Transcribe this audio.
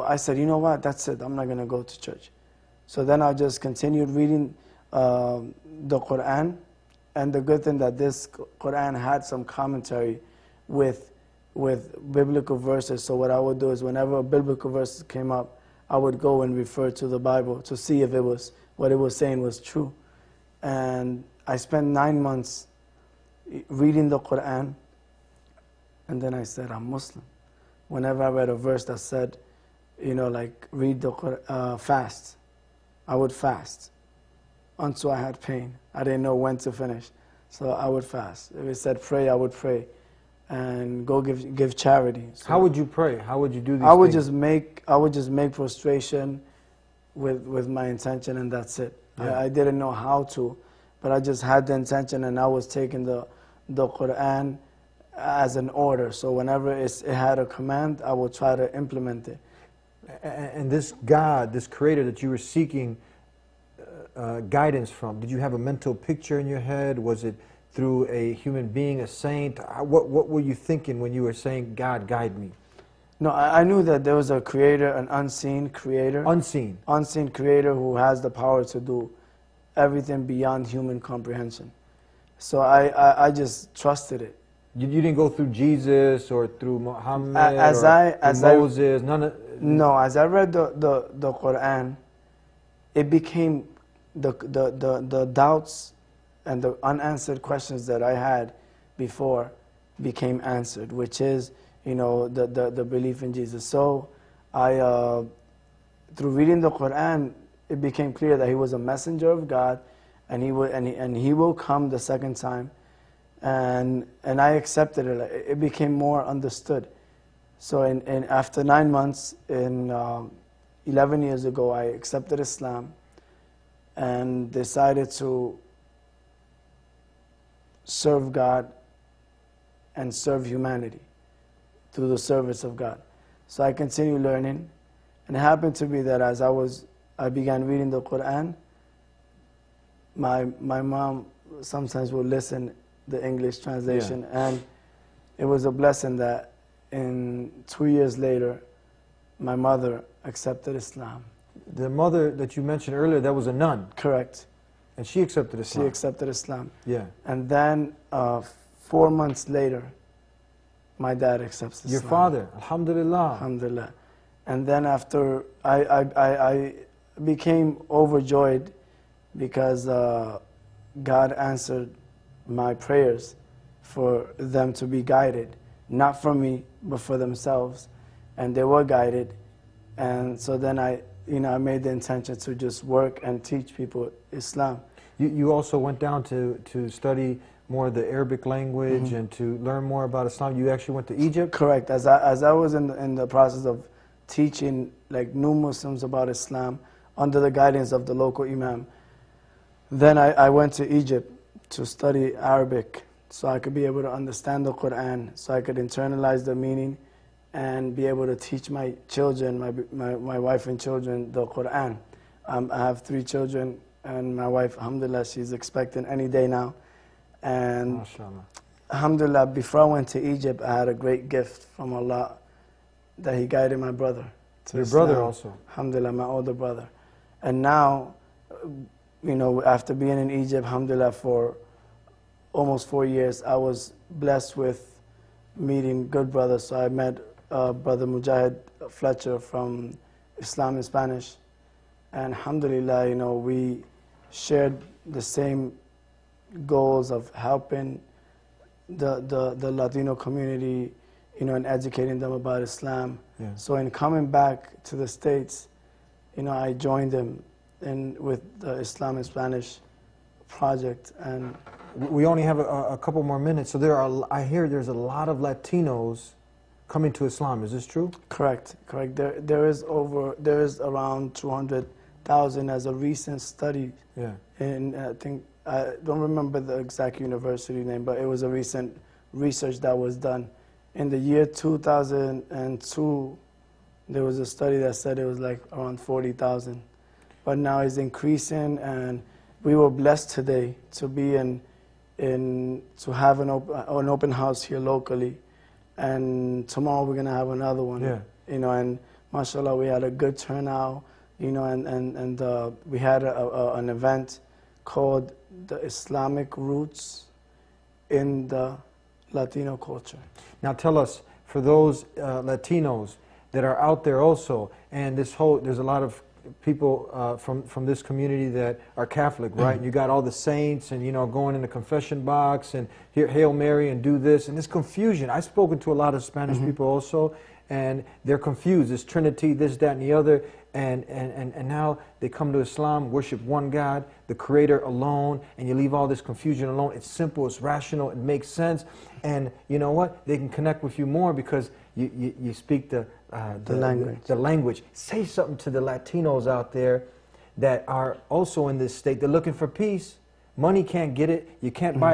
I said, you know what, that's it, I'm not going to go to church. So then I just continued reading the Quran, and the good thing that this Quran had some commentary with biblical verses. So what I would do is whenever a biblical verse came up, I would go and refer to the Bible to see if it was what it was saying was true. And I spent 9 months reading the Quran, and then I said, I'm Muslim. Whenever I read a verse that said, you know, like read the Quran, fast, I would fast until I had pain. I didn't know when to finish, so I would fast. If it said pray, I would pray, and go give charity. So how would you pray? How would you do these I would things? just make prostration with my intention, and that's it. Yeah. I didn't know how to, but I just had the intention, and I was taking the Quran as an order. So whenever it had a command, I would try to implement it. And this God, this Creator that you were seeking guidance from, did you have a mental picture in your head? Was it through a human being, a saint? What were you thinking when you were saying, God, guide me? No, I knew that there was a creator, an unseen creator. Unseen. Unseen creator who has the power to do everything beyond human comprehension. So I just trusted it. You didn't go through Jesus or through Muhammad as Moses, none of... No, as I read the Quran, it became the doubts and the unanswered questions that I had before became answered, which is, you know, the belief in Jesus. So I, through reading the Quran, it became clear that he was a messenger of God, and he will come the second time, and I accepted it. It became more understood. So after 9 months, 11 years ago, I accepted Islam and decided to serve God and serve humanity through the service of God. So I continued learning, and it happened to be that as I began reading the Quran, my mom sometimes would listen the English translation, and it was a blessing that 2 years later, my mother accepted Islam. The mother that you mentioned earlier, that was a nun. Correct. And she accepted Islam. She accepted Islam. Yeah. And then 4 months later, my dad accepts Islam. Your father, alhamdulillah. Alhamdulillah. And then after, I became overjoyed because God answered my prayers for them to be guided, not for me, but for themselves. And they were guided. And so then I made the intention to just work and teach people Islam. You also went down to study more of the Arabic language and to learn more about Islam. You actually went to Egypt? Correct. As I was in the process of teaching like new Muslims about Islam under the guidance of the local imam, then I went to Egypt to study Arabic so I could be able to understand the Quran, so I could internalize the meaning and be able to teach my children, my wife and children, the Quran. I have 3 children, and my wife, alhamdulillah, she's expecting any day now. And MashaAllah. alhamdulillah, before I went to Egypt, I had a great gift from Allah that He guided my brother to Your Islam. brother also? Alhamdulillah, my older brother. And now, you know, after being in Egypt, alhamdulillah, for almost 4 years, I was blessed with meeting good brothers. So I met Brother Mujahid Fletcher from Islam in Spanish. And alhamdulillah, you know, we shared the same goals of helping the Latino community, you know, and educating them about Islam. Yeah. So in coming back to the States, you know, I joined them with the Islam in Spanish project. And we only have a couple more minutes. So I hear there's a lot of Latinos coming to Islam. Is this true? Correct. There is around 200,000 as a recent study. Yeah. I don't remember the exact university name, but it was a recent research that was done. In the year 2002, there was a study that said it was like around 40,000. But now it's increasing, and we were blessed today to be to have an open house here locally, and tomorrow we're gonna have another one. Yeah. You know, and mashallah, we had a good turnout, you know, and we had an event called the Islamic Roots in the Latino culture. Now tell us, for those Latinos that are out there also, and there's a lot of people from this community that are Catholic, right? And you got all the saints and, you know, going in the confession box and here, Hail Mary and do this, and this confusion. I've spoken to a lot of Spanish people also, and they're confused. It's Trinity, this, that, and the other, and now they come to Islam, worship one God, the Creator alone, and you leave all this confusion alone. It's simple, it's rational, it makes sense, and you know what? They can connect with you more because you speak the language. Say something to the Latinos out there that are also in this state. They're looking for peace. Money can't get it. You can't buy